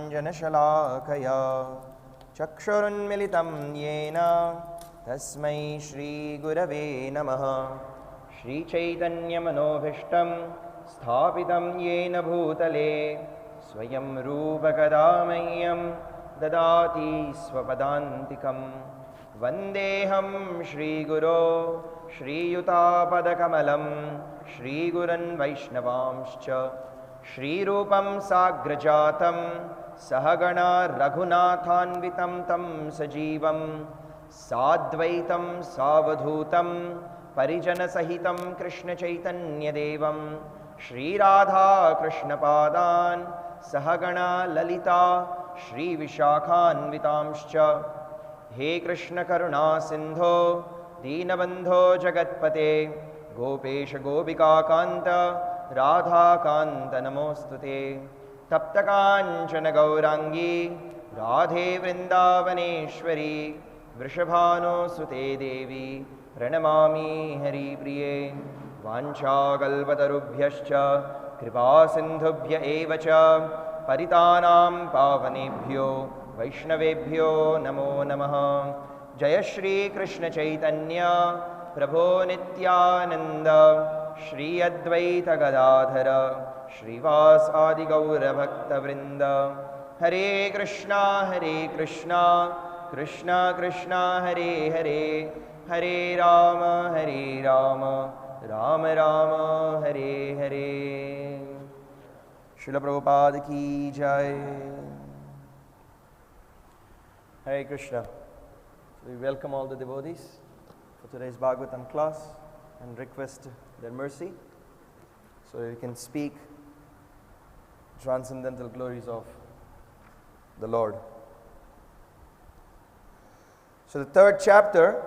ज्ञानाञ्जनशलाकया चक्षुरुन्मिलितं येन तस्मै श्रीगुरवे नमः। श्रीचैतन्यमनोभीष्टं स्थापितं येन भूतले स्वयं रूपकदा मह्यं ददाति स्वपदान्तिकं। वन्देऽहं श्रीगुरो श्रीयुतापदकमलं श्रीगुरन् वैष्णवांश्च श्रीरूपं साग्रजातं सहगणा रघुनाथान्वितं तं सजीवं साद्वैतं सावधूतं परिजनसहितं कृष्णचैतन्यदेवं श्रीराधाकृष्णपादान् सहगणा ललिता श्रीविशाखान्वितांश्च। हे कृष्णकरुणा सिन्धो दीनबन्धो जगत्पते गोपेश गोपिकान्त राधाकान्त नमोऽस्तुते। तप्तकाञ्चन गौराङ्गी राधे वृन्दावनेश्वरी वृषभानुसुते देवी प्रणमामि हरिप्रिये। वाञ्छाकल्पतरुभ्यश्च कृपासिन्धुभ्य एव च पतितानां पावनेभ्यो वैष्णवेभ्यो नमो नमः। जय श्री कृष्ण चैतन्य प्रभो नित्यानंद श्री अद्वैत गदाधर श्रीवासादि गौरभक्तवृंद। हरे कृष्णा कृष्णा कृष्णा हरे हरे हरे राम राम राम हरे हरे। श्रील प्रभुपाद की जय। Hare Krishna. We welcome all the devotees for today's Bhagavatam class and request their mercy so we can speak transcendental glories of the Lord. So the third chapter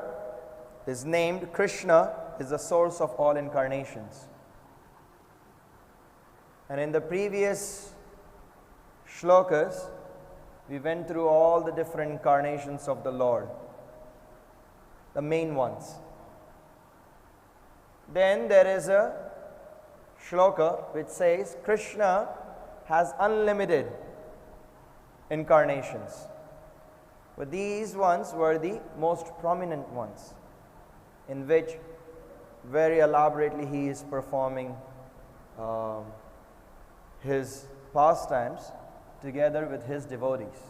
is named Krishna is the source of all incarnations. And in the previous shlokas, we went through all the different incarnations of the Lord, the main ones. Then there is a shloka which says Krishna has unlimited incarnations. But these ones were the most prominent ones, in which very elaborately he is performing his pastimes together with his devotees.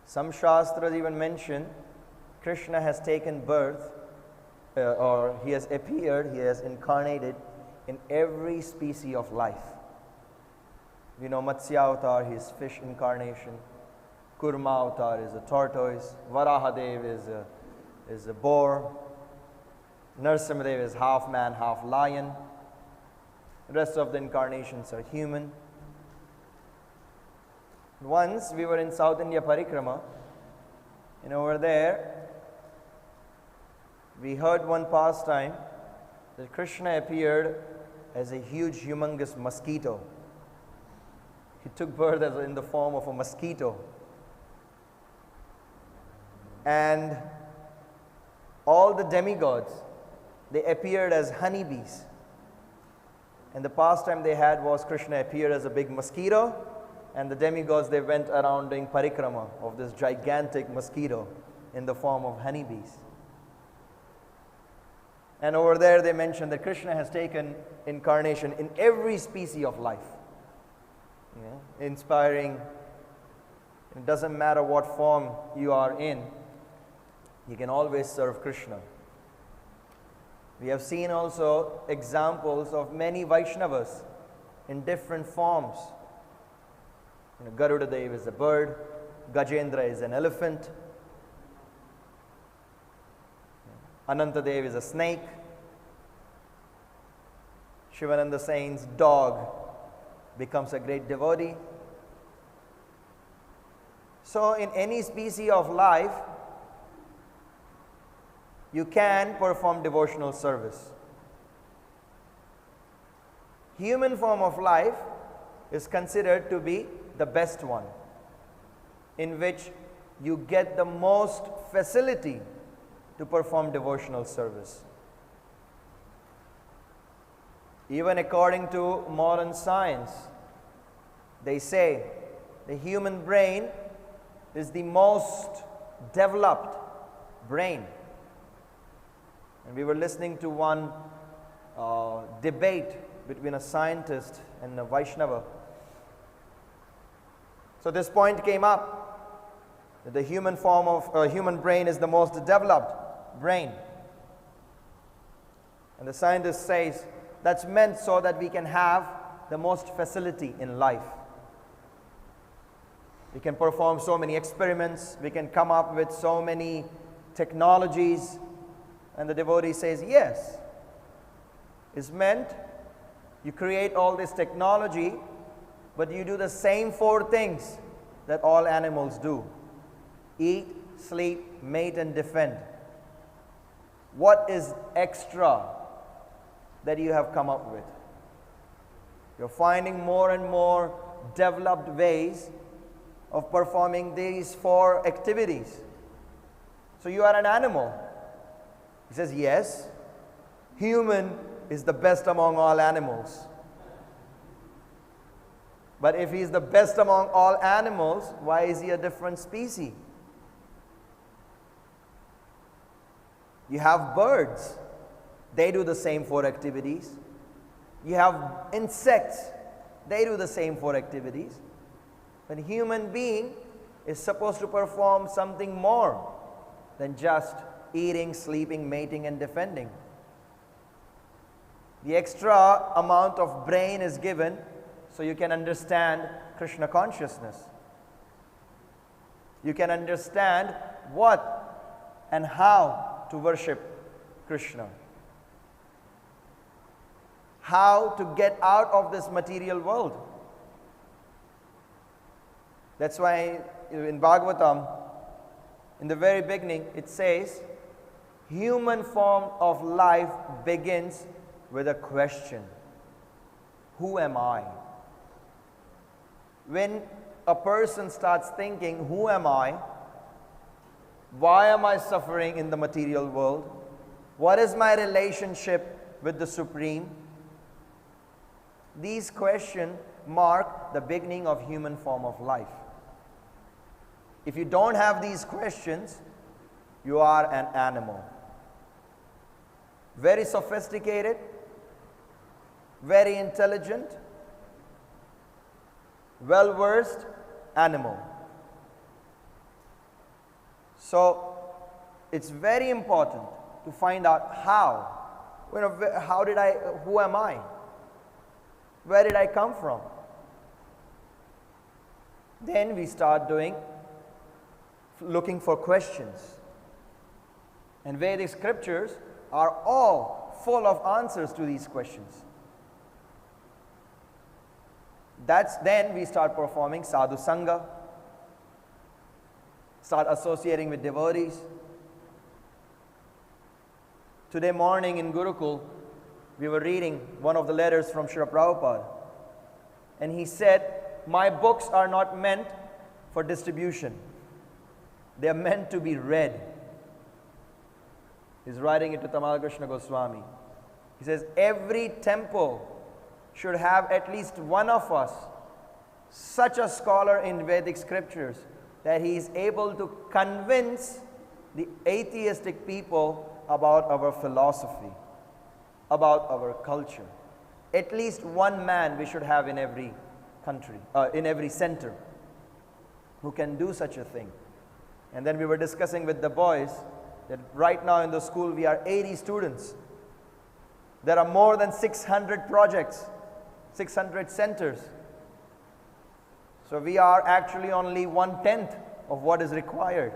Some shastras even mention Krishna has taken birth or he has appeared, he has incarnated in every species of life. We know Matsya Avatar, he is fish incarnation. Kurma Avatar is a tortoise. Varahadev is a boar. Narasimhadev is half man, half lion. The rest of the incarnations are human. Once we were in South India Parikrama, and over there we heard one pastime that Krishna appeared as a huge, humongous mosquito. He took birth in the form of a mosquito. And all the demigods, they appeared as honeybees. And the pastime they had was Krishna appeared as a big mosquito, and the demigods, they went around doing parikrama of this gigantic mosquito in the form of honeybees. And over there they mentioned that Krishna has taken incarnation in every species of life. Inspiring. It doesn't matter what form you are in, you can always serve Krishna. We have seen also examples of many Vaishnavas in different forms. Garuda Dev is a bird, Gajendra is an elephant, Anantadev is a snake, Shivananda Saint's dog becomes a great devotee. So in any species of life, you can perform devotional service. Human form of life is considered to be the best one, in which you get the most facility to perform devotional service. Even according to modern science, They say the human brain is the most developed brain. And we were listening to one debate between a scientist and a Vaishnava. So this point came up that the human brain is the most developed brain. And the scientist says that's meant so that we can have the most facility in life. We can perform so many experiments, we can come up with so many technologies. And the devotee says, yes, it's meant you create all this technology, but you do the same 4 things that all animals do: eat, sleep, mate, and defend. What is extra that you have come up with? You're finding more and more developed ways of performing these 4 activities. So you are an animal. He says, yes, human is the best among all animals. But if he is the best among all animals, why is he a different species? You have birds. They do the same 4 activities. You have insects. They do the same 4 activities. But a human being is supposed to perform something more than just eating, sleeping, mating, and defending. The extra amount of brain is given so you can understand Krishna consciousness. You can understand what and how to worship Krishna. How to get out of this material world. That's why in Bhagavatam, in the very beginning, it says, human form of life begins with a question. Who am I? When a person starts thinking, who am I? Why am I suffering in the material world? What is my relationship with the Supreme? These questions mark the beginning of human form of life. If you don't have these questions, you are an animal. Very sophisticated, very intelligent, well-versed animal. So it's very important to find out how. Who am I? Where did I come from? Then we start looking for questions. And Vedic scriptures are all full of answers to these questions. Then we start performing sadhu sangha, start associating with devotees. Today morning in Gurukul, we were reading one of the letters from Srila Prabhupada. And he said, my books are not meant for distribution. They are meant to be read. He's writing it to Tamal Krishna Goswami. He says, every temple should have at least one of us, such a scholar in Vedic scriptures, that he is able to convince the atheistic people about our philosophy, about our culture. At least one man we should have in every country, in every center, who can do such a thing. And then we were discussing with the boys that right now in the school we are 80 students. There are more than 600 projects, 600 centers. So we are actually only 1/10 of what is required.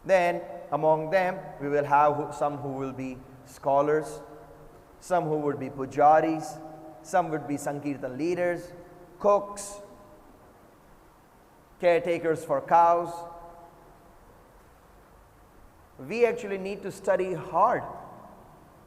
Then among them we will have some who will be scholars, some who would be pujaris, some would be sankirtan leaders, cooks, caretakers for cows. We actually need to study hard.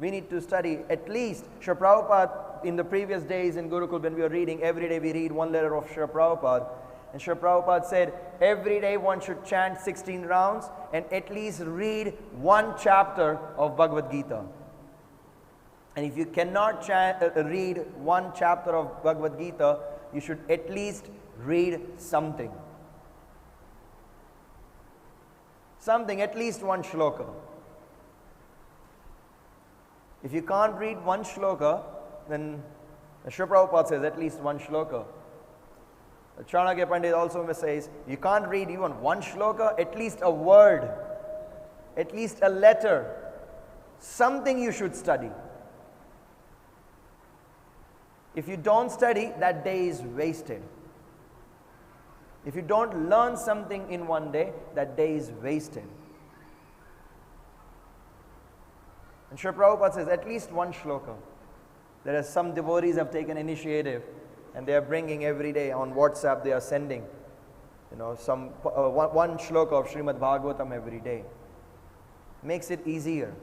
We need to study at least. Srila Prabhupada, in the previous days in Gurukul, when we were reading, every day we read one letter of Srila Prabhupada. And Srila Prabhupada said, every day one should chant 16 rounds and at least read one chapter of Bhagavad Gita. And if you cannot read one chapter of Bhagavad Gita, you should at least read something. Something, at least one shloka. If you can't read one shloka, then Srila Prabhupada says at least one shloka. Chanakya Pandit also says, you can't read even one shloka, at least a word, at least a letter, something you should study. If you don't study, that day is wasted. If you don't learn something in one day, that day is wasted. And Srila Prabhupada says at least one shloka. There are some devotees have taken initiative and they are bringing every day on WhatsApp, they are sending, some one shloka of Srimad Bhagavatam every day. Makes it easier.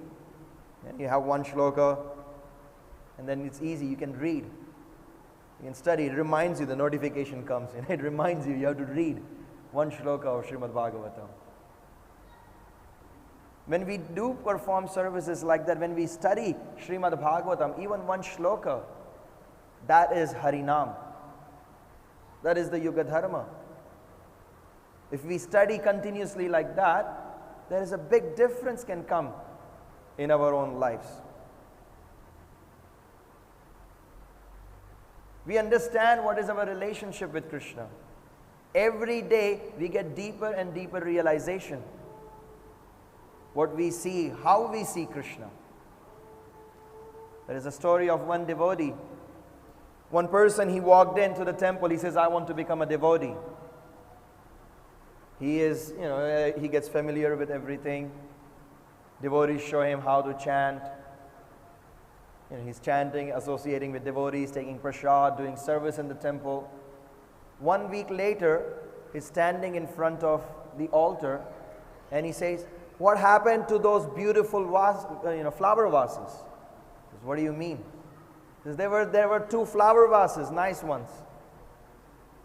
And you have one shloka and then it's easy, you can read. You can study, it reminds you, the notification comes in, it reminds you, you have to read one shloka of Srimad Bhagavatam. When we do perform services like that, when we study Srimad Bhagavatam, even one shloka, that is Harinam. That is the Yuga Dharma. If we study continuously like that, there is a big difference can come in our own lives. We understand what is our relationship with Krishna. Every day we get deeper and deeper realization. What we see, how we see Krishna. There is a story of one devotee. One person, he walked into the temple, he says, I want to become a devotee. He is, he gets familiar with everything. Devotees show him how to chant. He's chanting, associating with devotees, taking prasad, doing service in the temple. 1 week later, he's standing in front of the altar and he says, what happened to those beautiful flower vases? He says, what do you mean? He says, there were 2 flower vases, nice ones.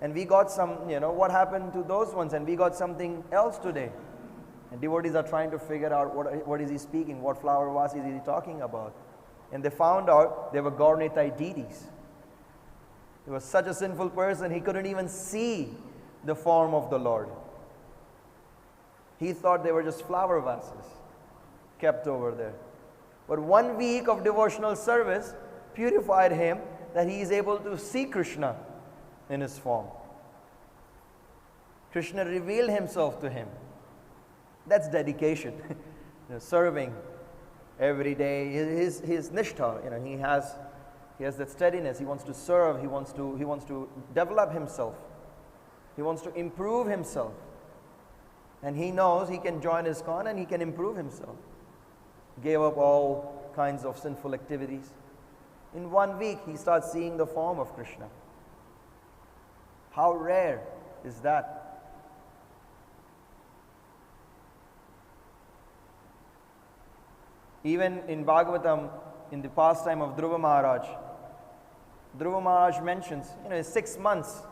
And we got some, what happened to those ones? And we got something else today. And devotees are trying to figure out what is he speaking, what flower vases is he talking about. And they found out they were Gaurnitai deities. He was such a sinful person, he couldn't even see the form of the Lord. He thought they were just flower vases kept over there. But 1 week of devotional service purified him that he is able to see Krishna in his form. Krishna revealed himself to him. That's dedication. Serving every day. His nishtha, he has that steadiness. He wants to serve. He wants to develop himself. He wants to improve himself. And he knows he can join ISKCON and he can improve himself. Gave up all kinds of sinful activities. In 1 week, he starts seeing the form of Krishna. How rare is that? Even in Bhagavatam, in the pastime of Dhruva Maharaj mentions, 6 months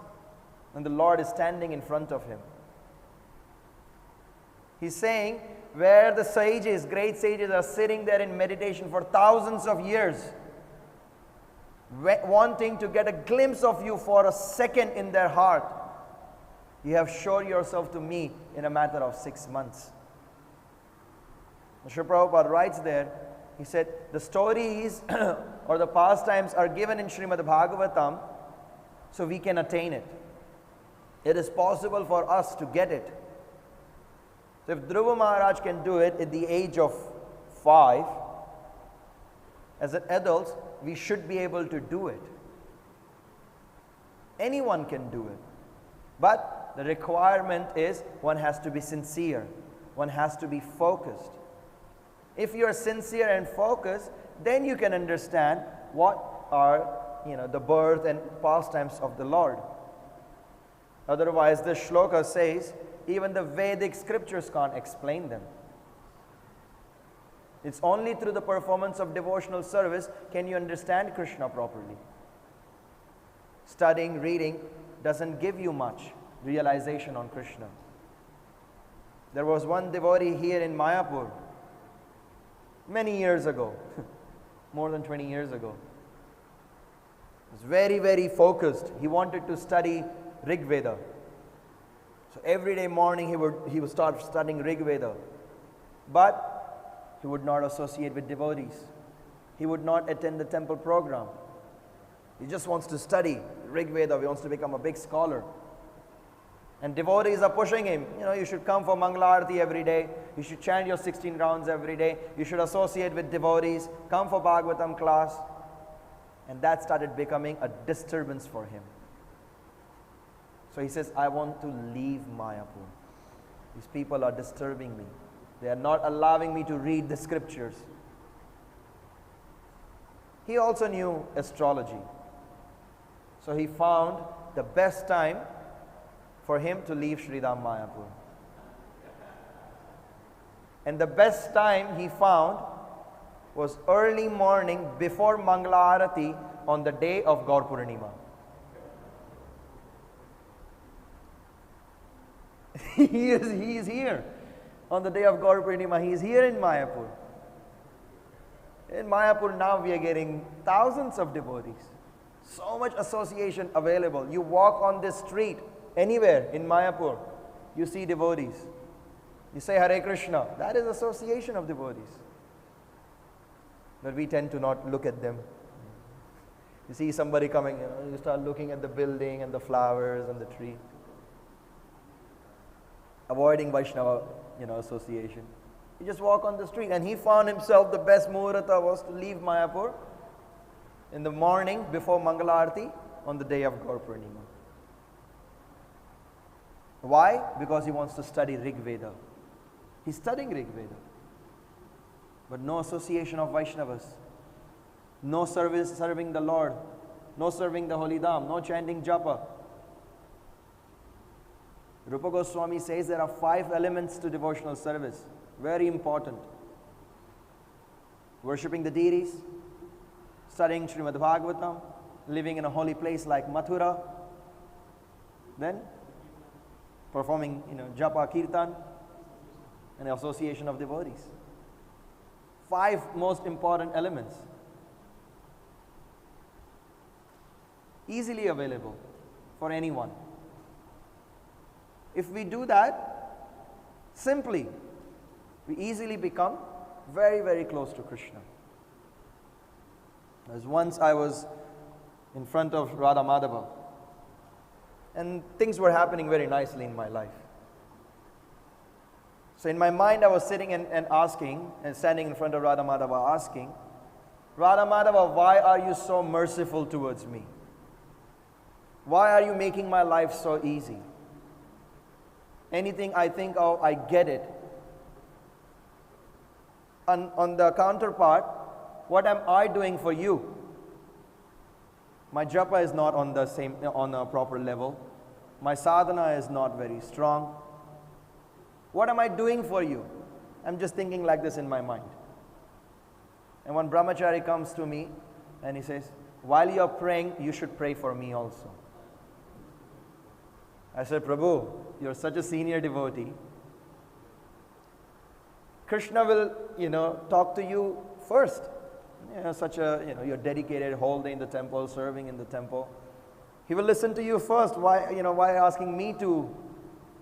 when the Lord is standing in front of him. He's saying, where the sages, great sages are sitting there in meditation for thousands of years, wanting to get a glimpse of you for a second in their heart, you have shown yourself to me in a matter of 6 months. Srila Prabhupada writes there, he said, the stories or the pastimes are given in Srimad Bhagavatam so we can attain it. It is possible for us to get it. So if Dhruva Maharaj can do it at the age of 5, as an adult, we should be able to do it. Anyone can do it. But the requirement is one has to be sincere. One has to be focused. If you are sincere and focused, then you can understand what are the birth and pastimes of the Lord. Otherwise, the shloka says, even the Vedic scriptures can't explain them. It's only through the performance of devotional service can you understand Krishna properly. Studying, reading doesn't give you much realization on Krishna. There was one devotee here in Mayapur many years ago. more than 20 years ago. He was very, very focused. He wanted to study Rig Veda. So every day morning he would start studying Rig Veda. But he would not associate with devotees. He would not attend the temple program. He just wants to study Rig Veda. He wants to become a big scholar. And devotees are pushing him. You should come for Mangala Arati every day. You should chant your 16 rounds every day. You should associate with devotees. Come for Bhagavatam class. And that started becoming a disturbance for him. So he says, I want to leave Mayapur. These people are disturbing me. They are not allowing me to read the scriptures. He also knew astrology. So he found the best time for him to leave Sridham Mayapur. And the best time he found was early morning before Mangala Arati on the day of Gaur Purnima. He is here on the day of Gaur Purnima. He is here in Mayapur. In Mayapur now we are getting thousands of devotees. So much association available. You walk on this street, anywhere in Mayapur, you see devotees. You say Hare Krishna, that is association of devotees. But we tend to not look at them. You see somebody coming, you start looking at the building and the flowers and the tree. Avoiding Vaishnava, association. You just walk on the street, and he found himself the best muhurta was to leave Mayapur in the morning before Mangala Arati on the day of Gaur Purnima. Why? Because he wants to study Rig Veda. He's studying Rig Veda. But no association of Vaishnavas. No serving the Lord. No serving the Holy Dham. No chanting japa. Rupa Goswami says there are 5 elements to devotional service. Very important. Worshipping the deities, studying Srimad Bhagavatam, living in a holy place like Mathura, then performing japa kirtan, and the association of devotees. 5 most important elements. Easily available for anyone. If we do that, simply, we easily become very, very close to Krishna. As once I was in front of Radha Madhava, and things were happening very nicely in my life. So in my mind I was sitting and asking, and standing in front of Radha Madhava asking, Radha Madhava, why are you so merciful towards me? Why are you making my life so easy? Anything I think of, I get it. On the counterpart, what am I doing for you? My japa is not on a proper level. My sadhana is not very strong. What am I doing for you? I'm just thinking like this in my mind. And one brahmachari comes to me and he says, while you're praying, you should pray for me also. I said, Prabhu, you're such a senior devotee. Krishna will, talk to you first. You're dedicated whole day in the temple, serving in the temple. He will listen to you first. Why asking me to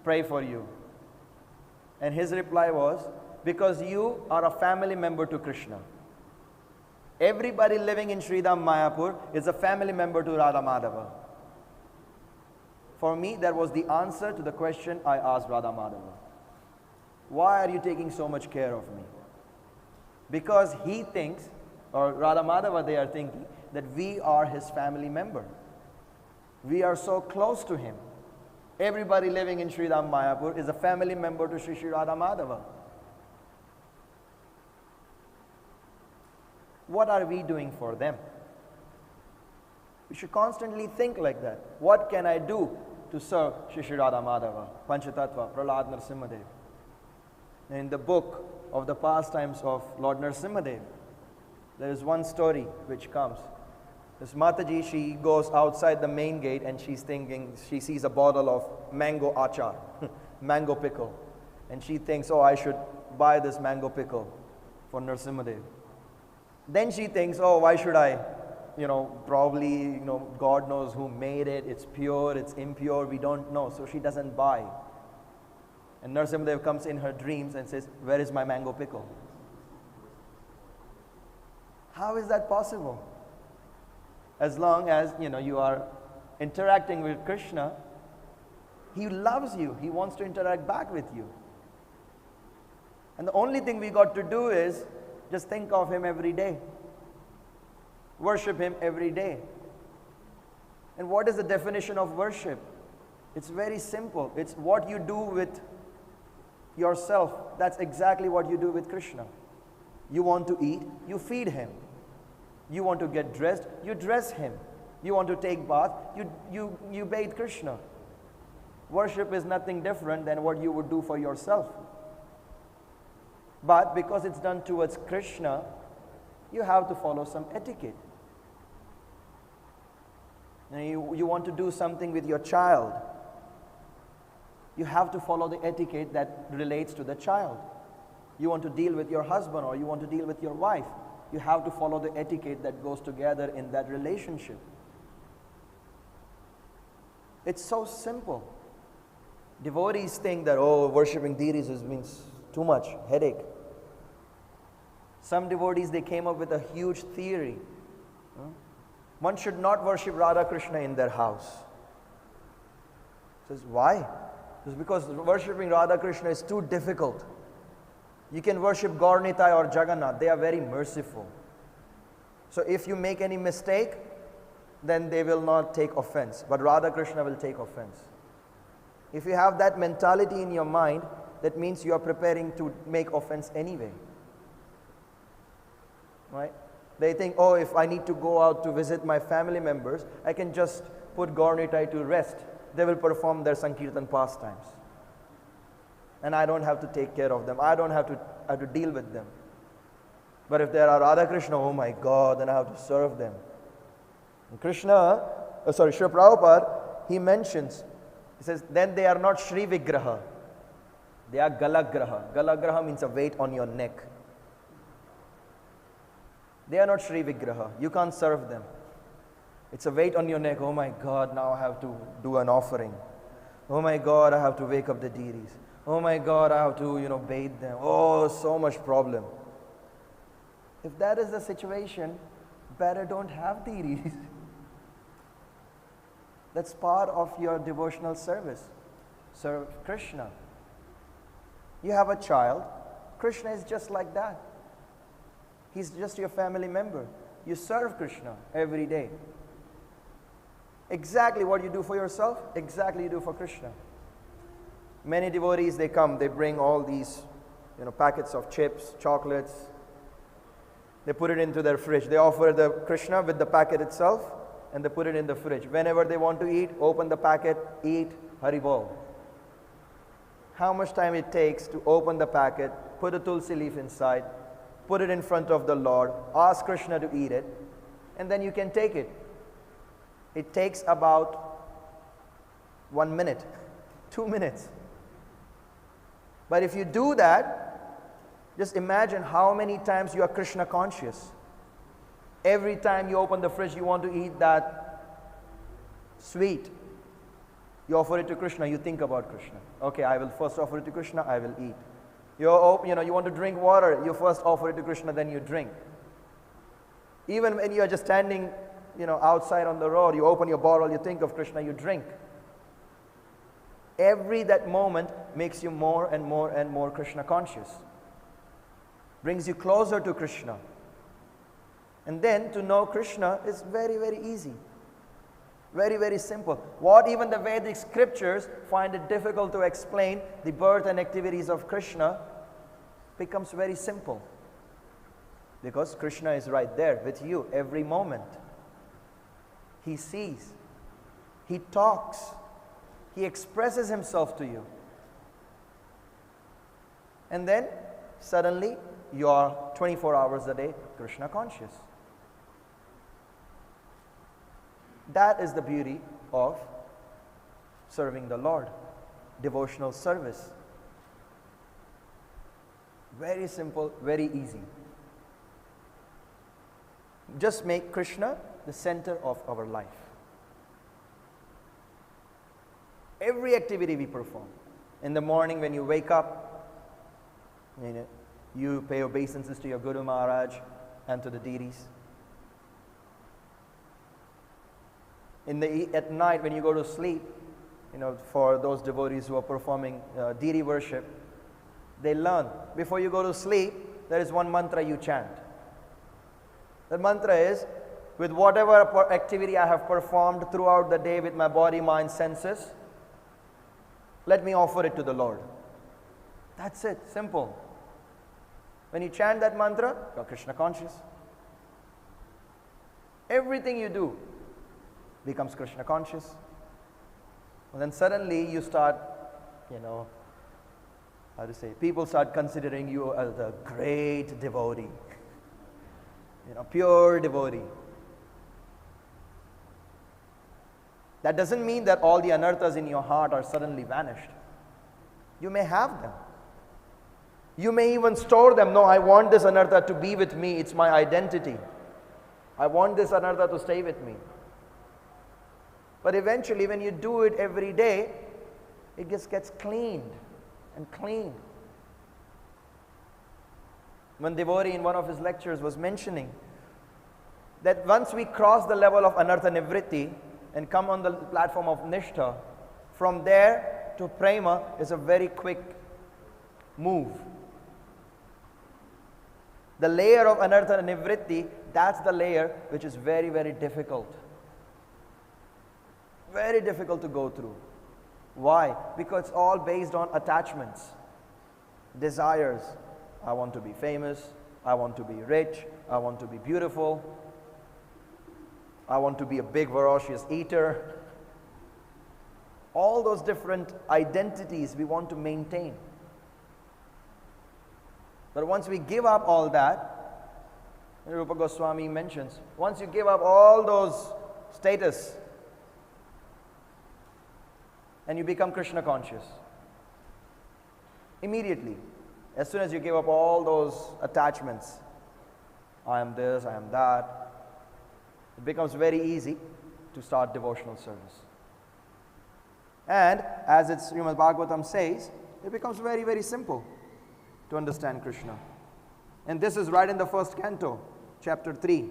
pray for you? And his reply was, because you are a family member to Krishna. Everybody living in Sridham Mayapur is a family member to Radha Madhava. For me, that was the answer to the question I asked Radha Madhava. Why are you taking so much care of me? Because he thinks, or Radha Madhava they are thinking, that we are his family member. We are so close to him. Everybody living in Sridham Mayapur is a family member to Shri Shri Radha Madhava. What are we doing for them? We should constantly think like that. What can I do to serve Shri Shri Radha Madhava, Panchatattva, Prahlad Narasimhadev? In the book of the pastimes of Lord Narasimhadev, there is one story which comes. This Mataji, she goes outside the main gate and she's thinking, she sees a bottle of mango achar, mango pickle. And she thinks, oh, I should buy this mango pickle for Narasimhadev. Then she thinks, oh, why should I? Probably, God knows who made it. It's pure, it's impure, we don't know. So she doesn't buy. And Narasimhadev comes in her dreams and says, where is my mango pickle? How is that possible? As long as, you are interacting with Krishna, He loves you. He wants to interact back with you. And the only thing we got to do is just think of Him every day. Worship Him every day. And what is the definition of worship? It's very simple. It's what you do with yourself. That's exactly what you do with Krishna. You want to eat, you feed Him. You want to get dressed, you dress Him. You want to take bath, you bathe Krishna. Worship is nothing different than what you would do for yourself. But because it's done towards Krishna, you have to follow some etiquette. You want to do something with your child, you have to follow the etiquette that relates to the child. You want to deal with your husband or you want to deal with your wife, you have to follow the etiquette that goes together in that relationship. It's so simple. Devotees think that, worshipping deities means too much, headache. Some devotees, they came up with a huge theory. One should not worship Radha Krishna in their house. Says, why? It's because worshipping Radha Krishna is too difficult. You can worship Gaur Nitai or Jagannath. They are very merciful. So if you make any mistake, then they will not take offense. But Radha Krishna will take offense. If you have that mentality in your mind, that means you are preparing to make offense anyway. Right? They think, if I need to go out to visit my family members, I can just put Gaur Nitai to rest. They will perform their Sankirtan pastimes. And I don't have to take care of them. I don't have to deal with them. But if there are Radha Krishna, oh my God, then I have to serve them. And Srila Prabhupada, he mentions, he says, then they are not Shri Vigraha. They are Galagraha. Galagraha means a weight on your neck. They are not Shri Vigraha. You can't serve them. It's a weight on your neck. Oh my God, now I have to do an offering. Oh my God, I have to wake up the deities. Oh my God, I have to, bathe them. Oh, so much problem. If that is the situation, better don't have deities. That's part of your devotional service. Serve Krishna. You have a child. Krishna is just like that. He's just your family member. You serve Krishna every day. Exactly what you do for yourself, exactly you do for Krishna. Many devotees, they come, they bring all these, packets of chips, chocolates. They put it into their fridge. They offer the Krishna with the packet itself, and they put it in the fridge. Whenever they want to eat, open the packet, eat, Haribol. How much time it takes to open the packet, put a tulsi leaf inside, put it in front of the Lord, ask Krishna to eat it, and then you can take it. It takes about 1 minute, 2 minutes. But if you do that, just imagine how many times you are Krishna conscious. Every time you open the fridge, you want to eat that sweet. You offer it to Krishna, you think about Krishna. Okay, I will first offer it to Krishna, I will eat. You want to drink water, you first offer it to Krishna, then you drink. Even when you are just standing, outside on the road, you open your bottle, you think of Krishna, you drink. Every that moment makes you more and more and more Krishna conscious. Brings you closer to Krishna. And then to know Krishna is very, very easy. Very, very simple. What even the Vedic scriptures find it difficult to explain, the birth and activities of Krishna becomes very simple. Because Krishna is right there with you every moment. He sees. He talks. He expresses himself to you. And then suddenly you are 24 hours a day Krishna conscious. That is the beauty of serving the Lord. Devotional service. Very simple, very easy. Just make Krishna the center of our life. Every activity we perform. In the morning when you wake up, you pay obeisances to your Guru Maharaj and to the deities. At night when you go to sleep, for those devotees who are performing deity worship, they learn. Before you go to sleep, there is one mantra you chant. The mantra is, with whatever activity I have performed throughout the day with my body, mind, senses, let me offer it to the Lord. That's it, simple. When you chant that mantra, you are Krishna conscious. Everything you do becomes Krishna conscious. And then suddenly you start, people start considering you as a great devotee. Pure devotee. That doesn't mean that all the anarthas in your heart are suddenly vanished. You may have them. You may even store them. No, I want this anartha to be with me. It's my identity. I want this anartha to stay with me. But eventually, when you do it every day, it just gets cleaned and cleaned. One devotee in one of his lectures was mentioning that once we cross the level of anartha nivritti and come on the platform of nishtha, from there to prema is a very quick move. The layer of anartha nivritti, that's the layer which is very, very difficult. Very difficult to go through. Why? Because it's all based on attachments, desires. I want to be famous, I want to be rich, I want to be beautiful, I want to be a big voracious eater. All those different identities we want to maintain. But once we give up all that, Rupa Goswami mentions, once you give up all those status and you become Krishna conscious, immediately, as soon as you give up all those attachments, I am this, I am that, it becomes very easy to start devotional service. And as it's Srimad Bhagavatam says, it becomes very, very simple to understand Krishna. And this is right in the first canto, chapter 3.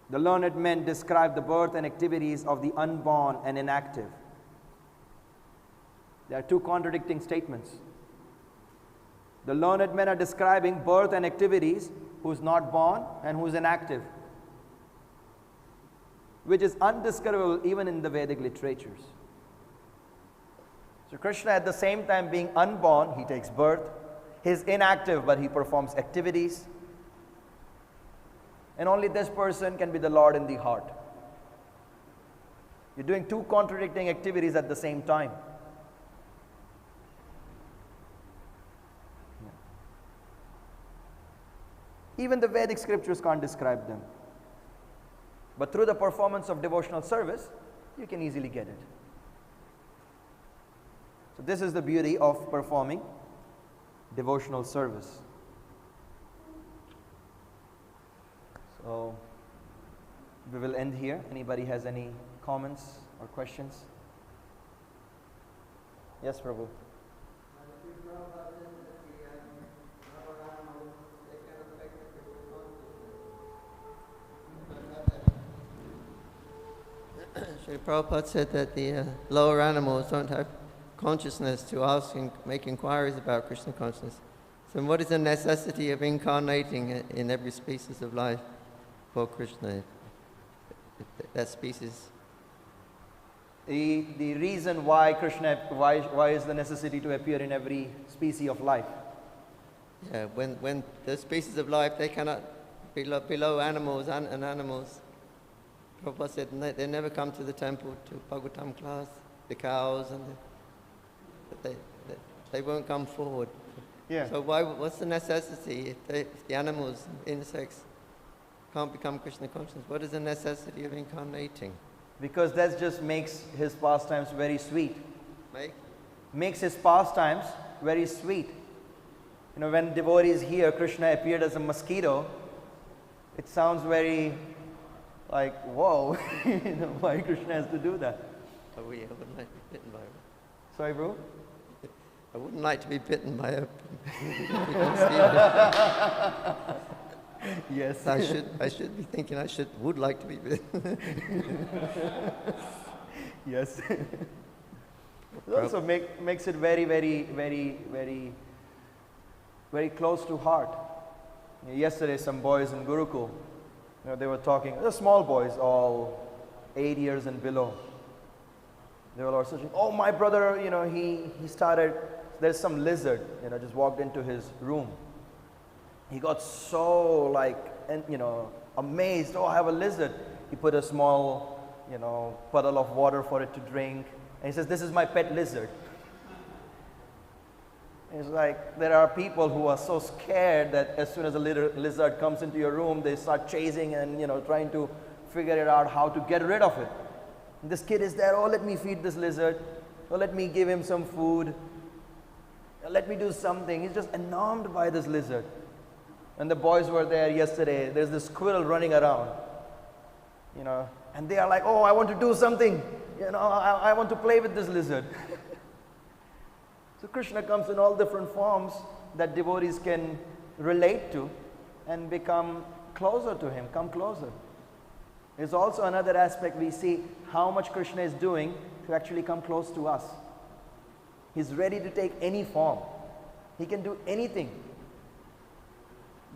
The learned men describe the birth and activities of the unborn and inactive. There are two contradicting statements. The learned men are describing birth and activities, who's not born and who's inactive, which is undiscoverable even in the Vedic literatures. So Krishna, at the same time being unborn, he takes birth. He's inactive, but he performs activities. And only this person can be the Lord in the heart. You're doing two contradicting activities at the same time. Even the Vedic scriptures can't describe them. But through the performance of devotional service, you can easily get it. So this is the beauty of performing devotional service. So we will end here. Anybody has any comments or questions? Yes, Prabhu. Sri Prabhupada said that the lower animals don't have consciousness to ask and make inquiries about Krishna consciousness. So what is the necessity of incarnating in every species of life for Krishna? That species. The reason why Krishna, why is the necessity to appear in every species of life? Yeah, when the species of life, they cannot below animals and animals. Prabhupada said they never come to the temple to Bhagavatam class, the cows, and they won't come forward. Yeah. So what's the necessity if the animals, insects, can't become Krishna conscious? What is the necessity of incarnating? Because that just makes his pastimes very sweet. Makes his pastimes very sweet. When devotees hear Krishna appeared as a mosquito, It sounds very like, whoa, why Krishna has to do that? Oh, yeah, I wouldn't like to be bitten by a... Sorry, bro? I wouldn't like to be bitten by a... Yes. I should be thinking would like to be bitten. Yes. It also makes it very, very, very, very, very close to heart. Yesterday, some boys in Gurukul, they were talking, they're small boys, all 8 years and below. They were all searching, oh, my brother, he started, there's some lizard, just walked into his room. He got so amazed, oh, I have a lizard. He put a small, puddle of water for it to drink. And he says, this is my pet lizard. It's like there are people who are so scared that as soon as a lizard comes into your room, they start chasing and trying to figure it out how to get rid of it. And this kid is there, oh, let me feed this lizard. Oh, let me give him some food. Let me do something. He's just enamored by this lizard. And the boys were there yesterday. There's this squirrel running around, and they are like, oh, I want to do something. I want to play with this lizard. So Krishna comes in all different forms that devotees can relate to and become closer to him, come closer. There's also another aspect we see how much Krishna is doing to actually come close to us. He's ready to take any form. He can do anything.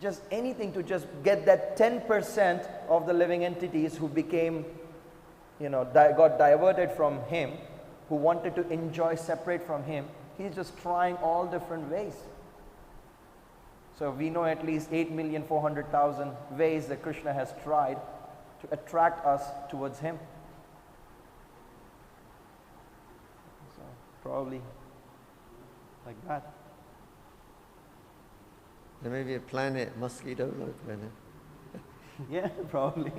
Just anything to just get that 10% of the living entities who became, got diverted from him, who wanted to enjoy separate from him. He's just trying all different ways. So we know at least 8,400,000 ways that Krishna has tried to attract us towards him. So probably like that. There may be a planet, Mosquito Planet. Yeah, probably.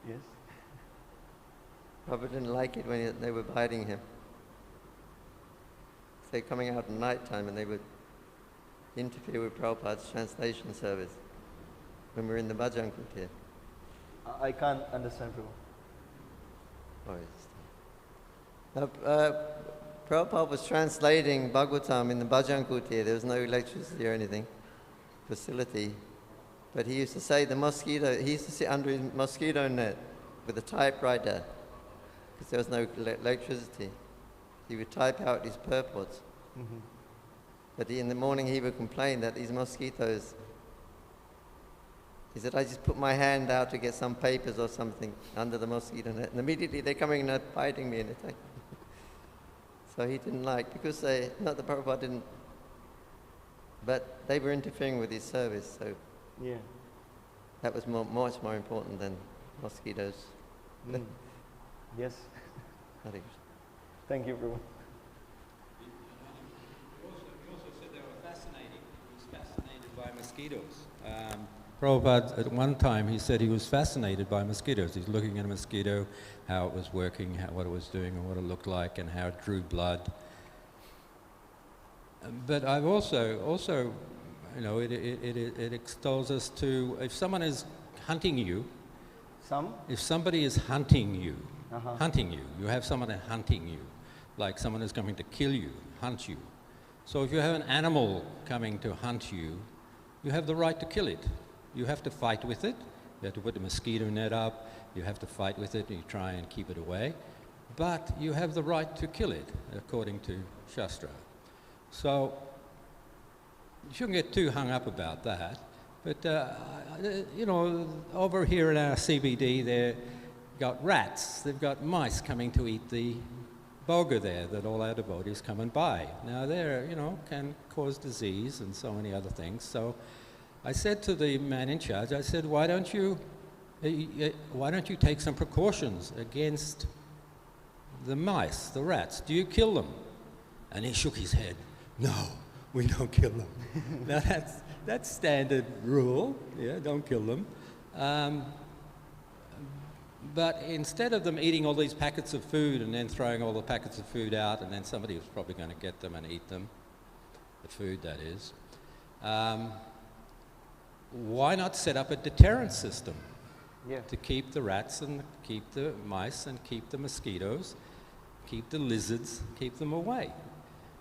Yes. Prabhupada didn't like it when they were biting him. They were coming out at night time and they would interfere with Prabhupada's translation service when we were in the bhajan kutir. I can't understand, Prabhu. Prabhupada was translating Bhagavatam in the bhajan kutir. There was no electricity or anything, facility. But he used to say he used to sit under his mosquito net with a typewriter because there was no electricity. He would type out his purports. Mm-hmm. But in the morning he would complain that these mosquitoes, he said, I just put my hand out to get some papers or something under the mosquito net, and immediately they're coming and biting me and attacking. So he didn't like, because not the Prabhupada didn't, but they were interfering with his service, so yeah, that was much more important than mosquitoes. Mm. Yes. Thank you, Prabhu. He also said they were fascinating. He was fascinated by mosquitoes. Prabhupada, at one time, he said he was fascinated by mosquitoes. He's looking at a mosquito, how it was working, what it was doing, and what it looked like, and how it drew blood. But I've also, it extols us to, if someone is hunting you, if somebody is hunting you, you have someone hunting you, like someone is coming to kill you, hunt you. So if you have an animal coming to hunt you, you have the right to kill it. You have to fight with it. You have to put the mosquito net up. You have to fight with it and you try and keep it away. But you have the right to kill it, according to shastra. So you shouldn't get too hung up about that. But, over here in our CBD, they've got rats. They've got mice coming to eat the boga there that all our devotees come and buy. Now, they're, can cause disease and so many other things. So I said to the man in charge, I said, why don't you take some precautions against the mice, the rats? Do you kill them? And he shook his head. No, we don't kill them. Now that's standard rule. Yeah, don't kill them. But instead of them eating all these packets of food and then throwing all the packets of food out, and then somebody was probably going to get them and eat them, the food that is, why not set up a deterrent system to keep the rats and keep the mice and keep the mosquitoes, keep the lizards, keep them away?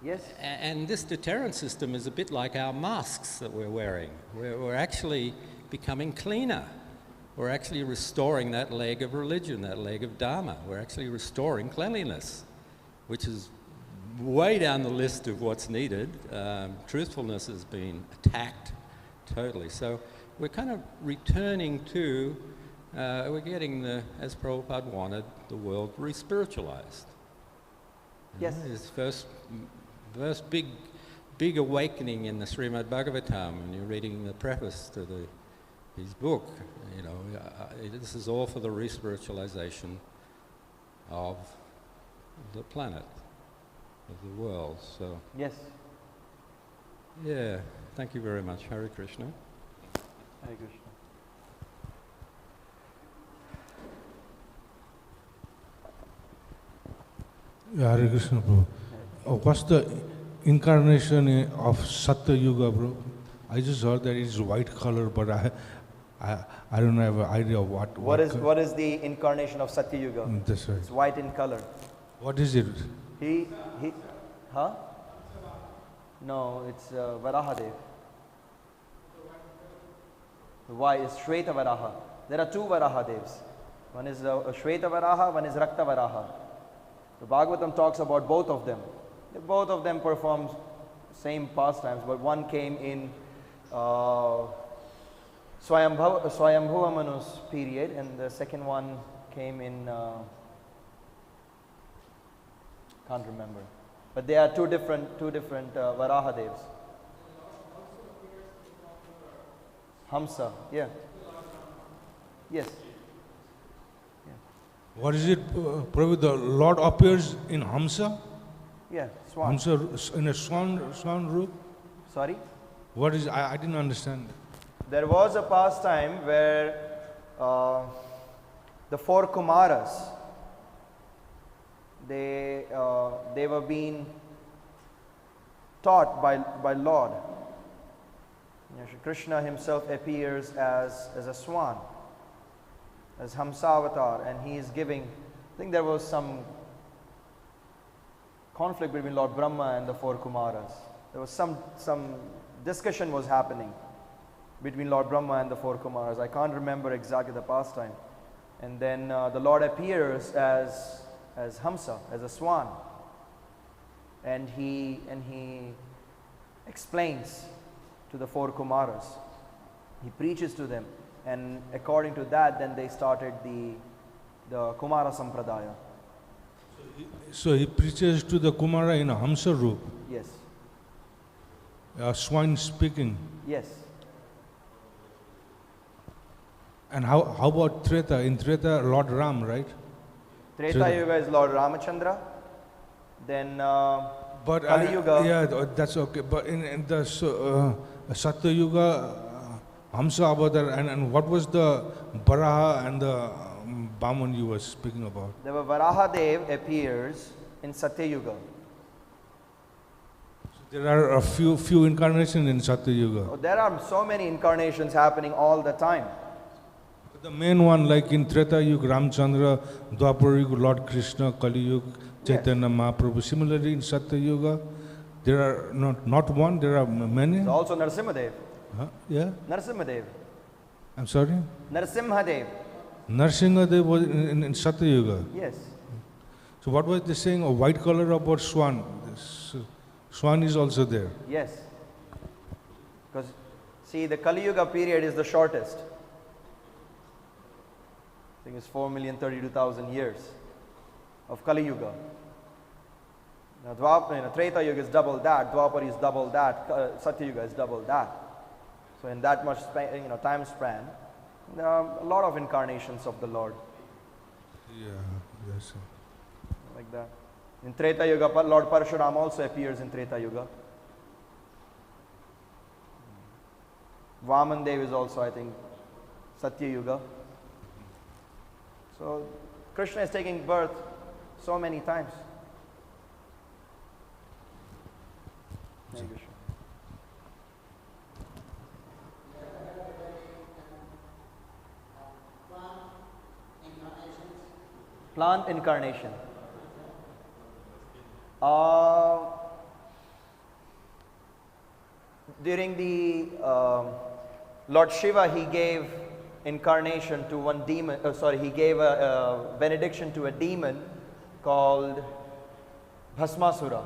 Yes. And this deterrent system is a bit like our masks that we're wearing. We're actually becoming cleaner. We're actually restoring that leg of religion, that leg of Dharma. We're actually restoring cleanliness, which is way down the list of what's needed. Truthfulness has been attacked totally. So we're kind of returning to, we're getting, as Prabhupada wanted, the world re-spiritualized. Yes. His first big awakening in the Srimad Bhagavatam, and you're reading the preface to his book, you know, this is all for the re-spiritualization of the planet, of the world. So yes. Yeah, thank you very much. Hare Krishna. Hare Krishna. Yeah, Hare Krishna, bro. What's the incarnation of Satya Yuga, bro? I just heard that it's white color, but I don't have an idea of what is the incarnation of Satya Yuga? That's right. It's white in color. What is it? Huh? No, it's Varahadev. Why is Shweta Varaha? There are two Varahadevs. One is Shweta Varaha, one is Rakta Varaha. The Bhagavatam talks about both of them. Both of them perform same pastimes, but one came in Swayambhuva Manu's period, and the second one came in, can't remember. But they are two different Varahadevs. Hamsa, yeah. Yes. Yeah. What is it, Prabhu? The Lord appears in Hamsa? Yeah, swan. Hamsa in a swan roop? Sorry? What is, I didn't understand. There was a pastime where the four Kumaras, they were being taught by Lord. You know, Krishna himself appears as a swan, as Hamsavatar, and he is giving, I think there was some conflict between Lord Brahma and the four Kumaras. There was some discussion was happening between Lord Brahma and the four Kumaras. I can't remember exactly the pastime. And then the Lord appears as Hamsa, as a swan, and he explains to the four Kumaras. He preaches to them, and according to that, then they started the Kumara Sampradaya. So he preaches to the Kumara in a Hamsa roop. Yes. A swan speaking. Yes. And how about Treta? In Treta, Lord Ram, right? Treta Yuga is Lord Ramachandra. Then Kali Yuga. Yeah, that's okay. But in the Satya Yuga, Hamsa Avatar, and what was the Baraha and the Baman you were speaking about? The Varahadev appears in Satya Yuga. So there are a few incarnations in Satya Yuga. Oh, there are so many incarnations happening all the time. The main one, like in Treta Yuga, Ramchandra, Dwapar Yuga, Lord Krishna, Kali Yuga, Chaitanya Mahaprabhu. Similarly, in Satya Yuga, there are not one, there are many. There's also Narsimhadev. Huh? Yeah? Narsimhadev. I'm sorry? Narsimhadev. Narsingadev was in Satya Yuga. Yes. So what was they saying? A white color about swan. This, swan is also there. Yes. Because, see, the Kali Yuga period is the shortest. I think it's 4,032,000 years of Kali Yuga. Now, Treta Yuga is double that, Dwapar is double that, Satya Yuga is double that. So in that much time span, there are a lot of incarnations of the Lord. Yeah, yes. Like that. In Treta Yuga, Lord Parshuram also appears in Treta Yuga. Vaman Dev is also, I think, Satya Yuga. So Krishna is taking birth so many times. Plant incarnation. During the Lord Shiva, he gave incarnation to one demon, he gave a benediction to a demon called Bhasmasura.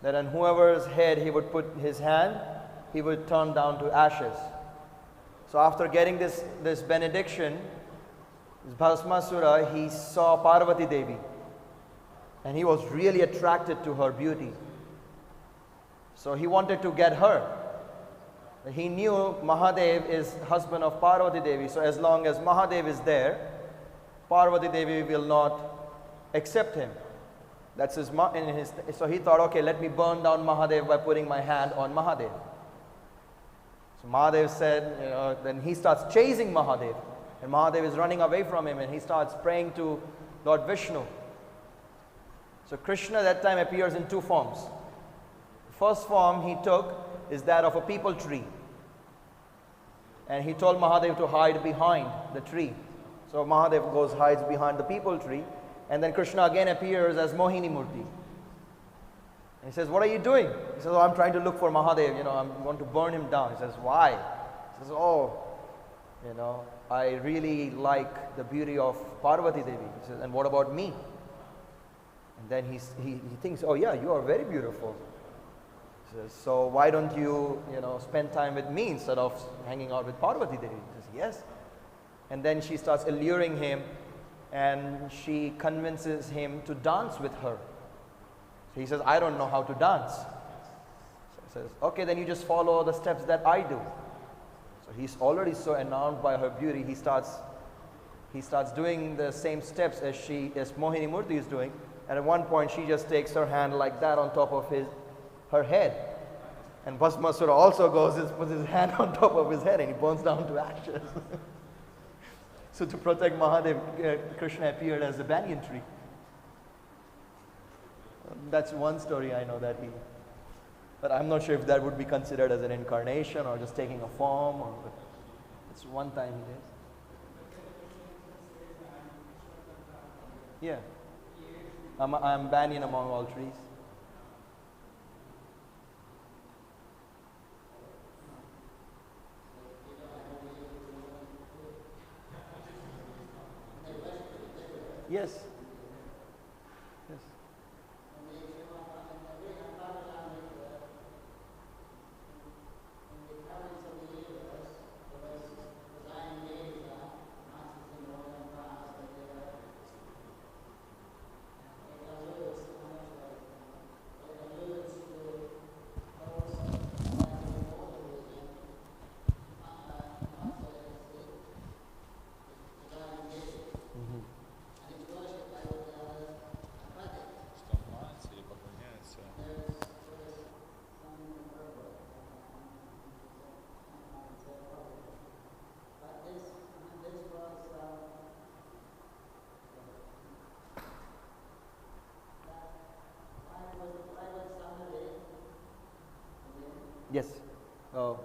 That on whoever's head he would put his hand, he would turn down to ashes. So after getting this benediction, Bhasmasura, he saw Parvati Devi. And he was really attracted to her beauty. So he wanted to get her. He knew Mahadev is husband of Parvati Devi. So as long as Mahadev is there, Parvati Devi will not accept him. That's so he thought, okay, let me burn down Mahadev by putting my hand on Mahadev. So Mahadev said, then he starts chasing Mahadev. And Mahadev is running away from him and he starts praying to Lord Vishnu. So Krishna that time appears in two forms. The first form he took is that of a peepal tree. And he told Mahadev to hide behind the tree. So Mahadev hides behind the peepal tree. And then Krishna again appears as Mohini Murti. And he says, what are you doing? He says, oh, I'm trying to look for Mahadev, I'm going to burn him down. He says, why? He says, I really like the beauty of Parvati Devi. He says, and what about me? And then he thinks, oh yeah, you are very beautiful. He says, so why don't you, spend time with me instead of hanging out with Parvati Devi? He says, yes. And then she starts alluring him and she convinces him to dance with her. So he says, I don't know how to dance. So he says, okay, then you just follow the steps that I do. So he's already so enamored by her beauty, he starts doing the same steps as Mohini Murti is doing. And at one point, she just takes her hand like that on top of her head. And Bhasmasura also puts his hand on top of his head and he burns down to ashes. So to protect Mahadev, Krishna appeared as a banyan tree. That's one story I know but I'm not sure if that would be considered as an incarnation or just taking a form. But it's one time he did. Yeah. I'm banyan among all trees. Yes. Yes. Yes. Oh.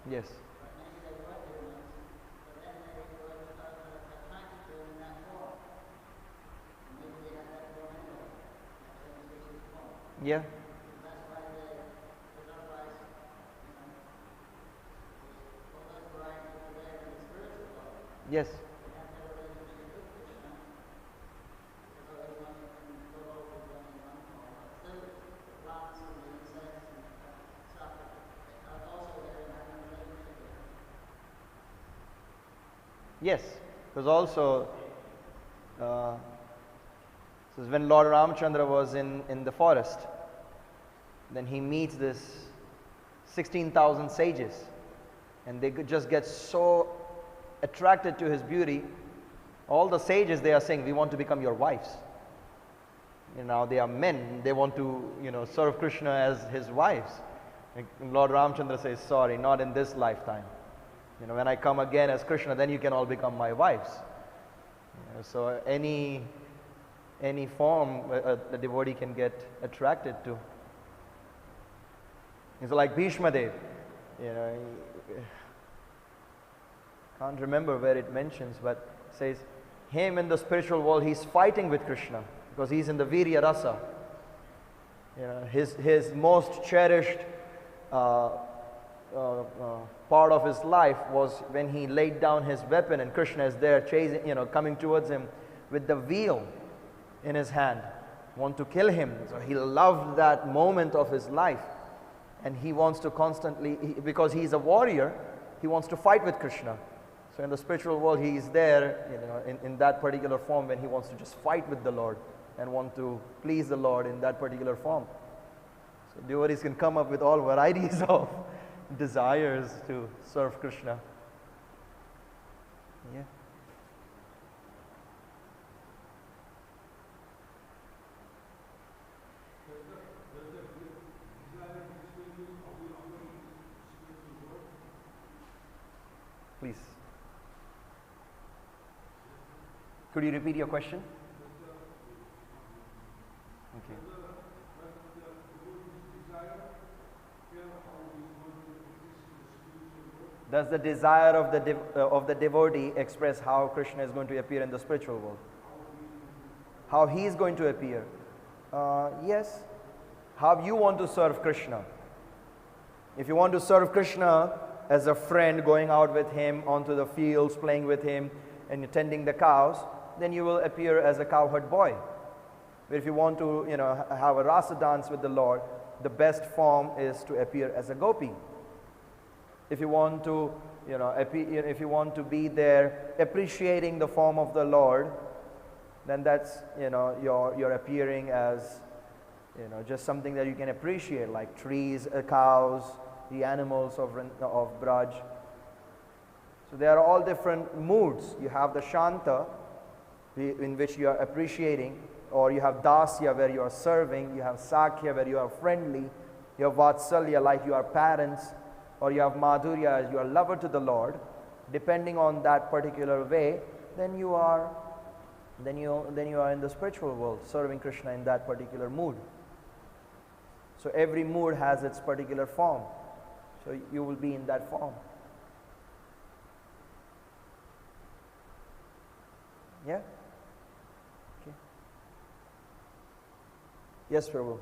Yes. Yeah. Yes. Yes, because also so when Lord Ramchandra was in the forest, then he meets this 16,000 sages and they could just get so attracted to his beauty. All the sages, they are saying, we want to become your wives. Now they are men, they want to, serve Krishna as his wives. And Lord Ramchandra says, sorry, not in this lifetime. When I come again as Krishna, then you can all become my wives. So any form the devotee can get attracted to. It's like Bhishma Dev. Can't remember where it mentions, but it says, him in the spiritual world, he's fighting with Krishna because he's in the Virya Rasa. His most cherished part of his life was when he laid down his weapon and Krishna is there chasing, coming towards him with the wheel in his hand, want to kill him. So he loved that moment of his life, and he wants to constantly, because he's a warrior, he wants to fight with Krishna. So in the spiritual world, he is there, in that particular form when he wants to just fight with the Lord and want to please the Lord in that particular form. So devotees can come up with all varieties of desires to serve Krishna. Yeah. Please. Could you repeat your question? Okay. Does the desire of the devotee express how Krishna is going to appear in the spiritual world? How he is going to appear? Yes. How you want to serve Krishna? If you want to serve Krishna as a friend, going out with him onto the fields, playing with him, and tending the cows, then you will appear as a cowherd boy. But if you want to, have a rasa dance with the Lord, the best form is to appear as a gopi. If you want to, if you want to be there appreciating the form of the Lord, then that's, you're appearing as, just something that you can appreciate, like trees, cows, the animals of Braj. So there are all different moods. You have the Shanta, in which you are appreciating, or you have Dasya, where you are serving, you have Sakhya, where you are friendly, you have Vatsalya, like you are parents, or you have Madhurya, as you are lover to the Lord. Depending on that particular way, then you are in the spiritual world, serving Krishna in that particular mood. So every mood has its particular form. So you will be in that form. Yeah? Okay. Yes, Prabhu.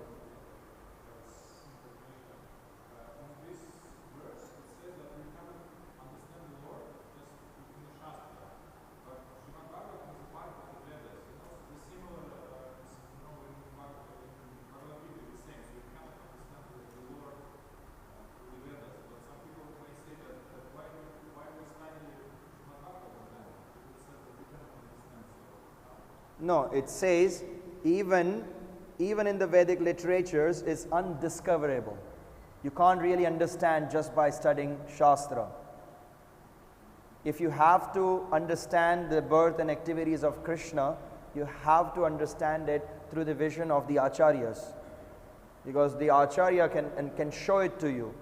No, it says even in the Vedic literatures is undiscoverable. You can't really understand just by studying shastra. If you have to understand the birth and activities of Krishna, you have to understand it through the vision of the acharyas, because the acharya can show it to you.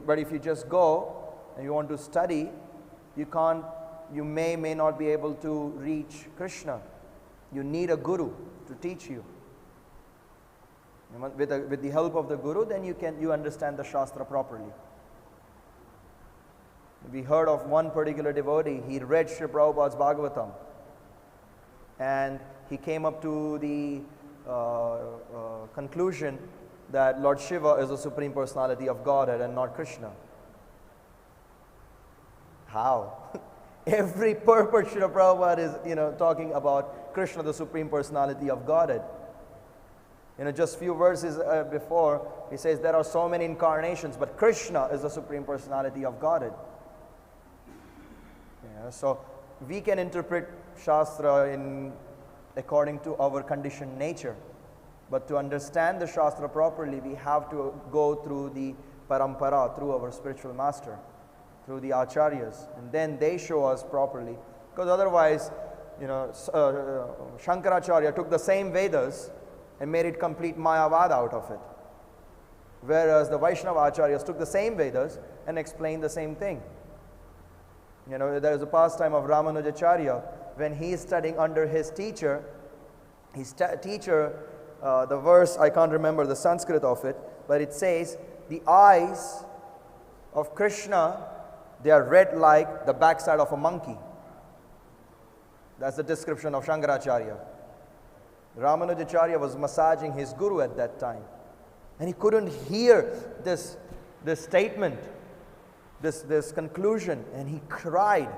But if you just go and you want to study, you may not be able to reach Krishna. You need a guru to teach you. With the help of the guru, then you understand the shastra properly. We heard of one particular devotee. He read Sri Prabhupada's Bhagavatam, and he came up to the conclusion that Lord Shiva is the Supreme Personality of Godhead and not Krishna. How? Every purport Srila Prabhupada is, talking about Krishna, the Supreme Personality of Godhead. Just few verses before, he says there are so many incarnations, but Krishna is the Supreme Personality of Godhead. So we can interpret Shastra according to our conditioned nature. But to understand the Shastra properly, we have to go through the parampara, through our spiritual master, through the acharyas, and then they show us properly. Because otherwise, Shankaracharya took the same Vedas and made it complete Mayavad out of it. Whereas the Vaishnava Acharyas took the same Vedas and explained the same thing. There is a pastime of Ramanujacharya when he is studying under his teacher. The verse, I can't remember the Sanskrit of it, but it says, the eyes of Krishna, they are red like the backside of a monkey. That's the description of Shankaracharya. Ramanujacharya was massaging his guru at that time. And he couldn't hear this statement, this conclusion, and he cried.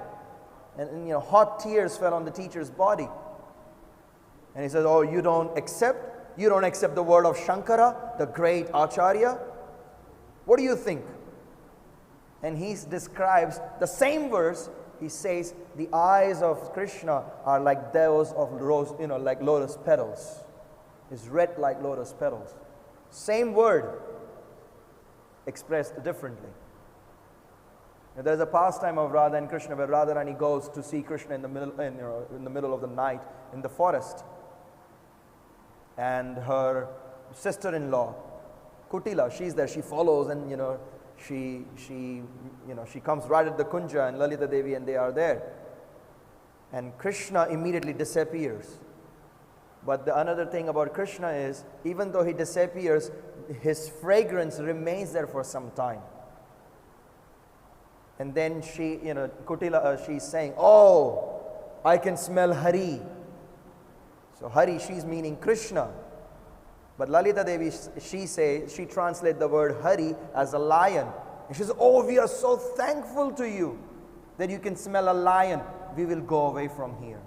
And hot tears fell on the teacher's body. And he said, oh, you don't accept the word of Shankara, the great Acharya? What do you think? And he describes the same verse. He says, the eyes of Krishna are like those of rose, like lotus petals. It's red like lotus petals. Same word, expressed differently. Now, there's a pastime of Radha and Krishna where Radharani goes to see Krishna in the middle of the night in the forest. And her sister-in-law, Kutila, she's there. She follows, and she comes right at the Kunja, and Lalita Devi, and they are there. And Krishna immediately disappears. But the another thing about Krishna is, even though he disappears, his fragrance remains there for some time. And then Kutila, she's saying, oh, I can smell Hari. So Hari, she's meaning Krishna. But Lalita Devi, she translates the word Hari as a lion. And she says, oh, we are so thankful to you that you can smell a lion. We will go away from here.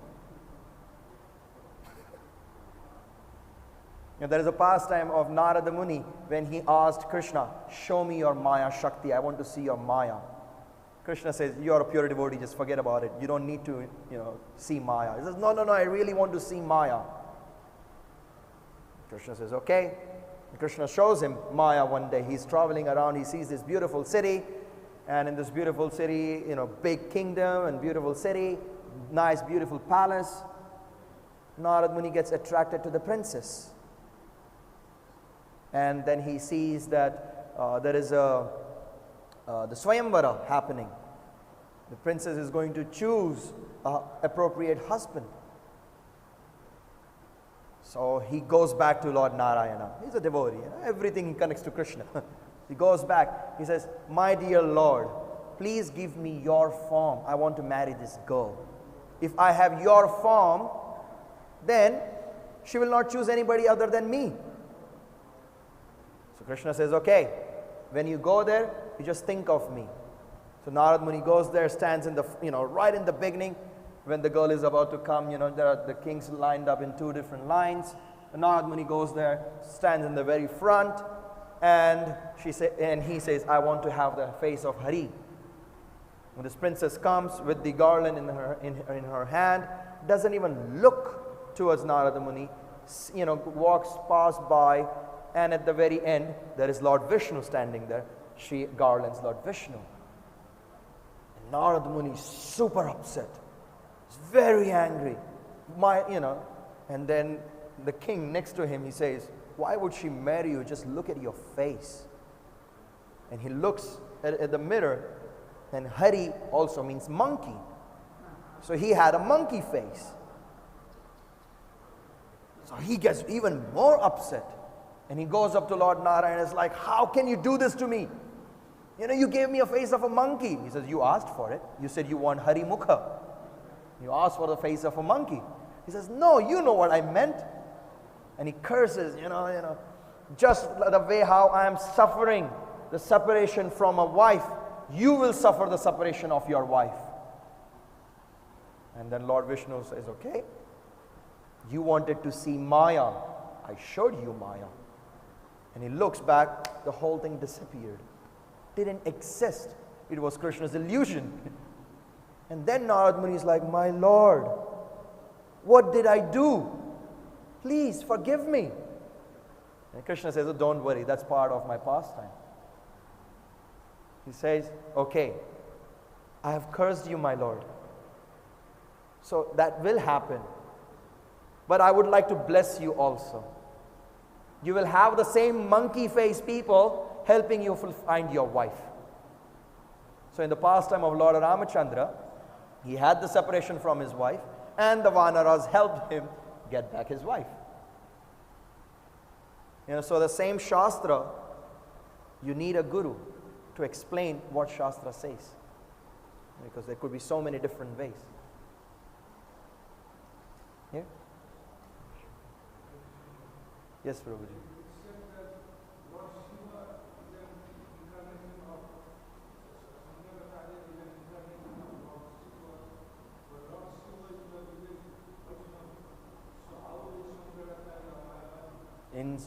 There is a pastime of Narada Muni when he asked Krishna, show me your Maya Shakti, I want to see your Maya. Krishna says, you are a pure devotee, just forget about it. You don't need to, see Maya. He says, no, I really want to see Maya. Krishna says, okay. Krishna shows him Maya one day. He's traveling around, he sees this beautiful city, and in this beautiful city, big kingdom and beautiful city, nice beautiful palace. Narada Muni gets attracted to the princess. And then he sees that there is the Swayamvara happening. The princess is going to choose an appropriate husband. So he goes back to Lord Narayana. He's a devotee. Everything he connects to Krishna. He goes back. He says, my dear Lord, please give me your form. I want to marry this girl. If I have your form, then she will not choose anybody other than me. So Krishna says, okay, when you go there, you just think of me. So Narad Muni goes there, stands in the, right in the beginning, when the girl is about to come, there are the kings lined up in two different lines. Narad Muni goes there, stands in the very front, and he says, I want to have the face of Hari. When this princess comes with the garland in her hand, doesn't even look towards Narada Muni, walks past by, and at the very end, there is Lord Vishnu standing there. She garlands Lord Vishnu. And Narada Muni is super upset. He's very angry. And then the king next to him, he says, why would she marry you? Just look at your face. And he looks at the mirror, and Hari also means monkey. So he had a monkey face. So he gets even more upset. And he goes up to Lord Narayana and is like, how can you do this to me? You gave me a face of a monkey. He says, you asked for it. You said you want Hari Mukha. You asked for the face of a monkey. He says, no, you know what I meant. And he curses, just the way how I am suffering the separation from a wife, you will suffer the separation of your wife. And then Lord Vishnu says, okay, you wanted to see Maya. I showed you Maya. And he looks back, the whole thing disappeared. Didn't exist. It was Krishna's illusion. And then Narad Muni is like, my Lord, what did I do? Please forgive me. And Krishna says, oh, don't worry, that's part of my pastime. He says, okay, I have cursed you, my Lord. So that will happen. But I would like to bless you also. You will have the same monkey face people helping you find your wife. So in the pastime of Lord Ramachandra, he had the separation from his wife, and the Vanaras helped him get back his wife. So the same shastra, you need a guru to explain what shastra says, because there could be so many different ways. Yeah? Yes, Prabhuji.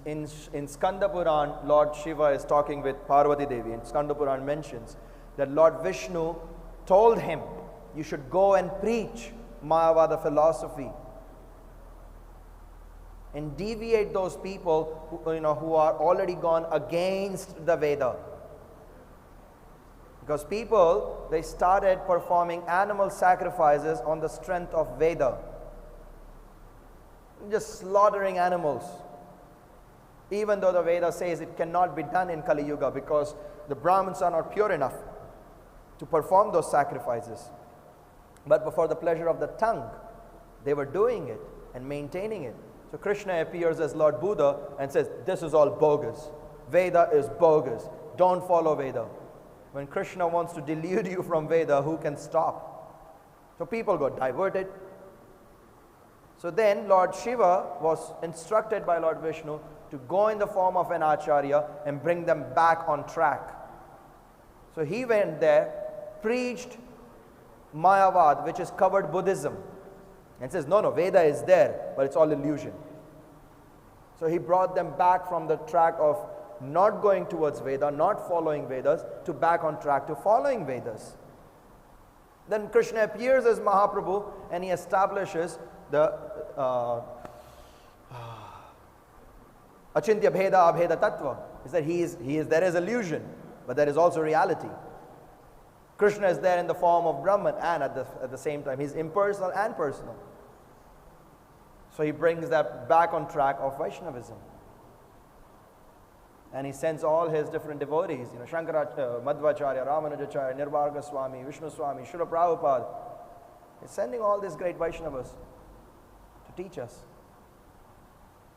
In Skanda Puran, Lord Shiva is talking with Parvati Devi, and Skanda Puran mentions that Lord Vishnu told him, you should go and preach Mayavada philosophy and deviate those people who are already gone against the Veda. Because people, they started performing animal sacrifices on the strength of Veda, just slaughtering animals. Even though the Veda says it cannot be done in Kali Yuga because the Brahmins are not pure enough to perform those sacrifices. But for the pleasure of the tongue, they were doing it and maintaining it. So Krishna appears as Lord Buddha and says, this is all bogus. Veda is bogus. Don't follow Veda. When Krishna wants to delude you from Veda, who can stop? So people got diverted. So then Lord Shiva was instructed by Lord Vishnu to go in the form of an acharya and bring them back on track. So he went there, preached Mayavad, which is covered Buddhism, and says, no, Veda is there, but it's all illusion. So he brought them back from the track of not going towards Veda, not following Vedas, to back on track to following Vedas. Then Krishna appears as Mahaprabhu and he establishes the Achintya Bheda Abheda Tattva. Is that there is illusion, but there is also reality. Krishna is there in the form of Brahman, and at the same time, he's impersonal and personal. So he brings that back on track of Vaishnavism. And he sends all his different devotees, Shankaracharya, Madhvacharya, Ramanujacharya, Nirvarga Swami, Vishnu Swami, Srila Prabhupada. He's sending all these great Vaishnavas to teach us.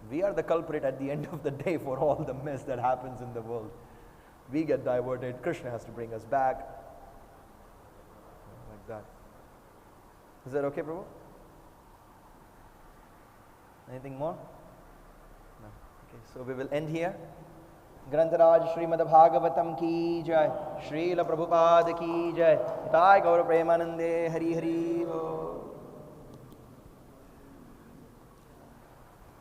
We are the culprit at the end of the day for all the mess that happens in the world. We get diverted. Krishna has to bring us back. Like that. Is that okay, Prabhu? Anything more? No. Okay, so we will end here. Grantaraj Srimad Bhagavatam ki jai, Srila Prabhupada ki jai, Nitai Gaura Premanande Hari Hari.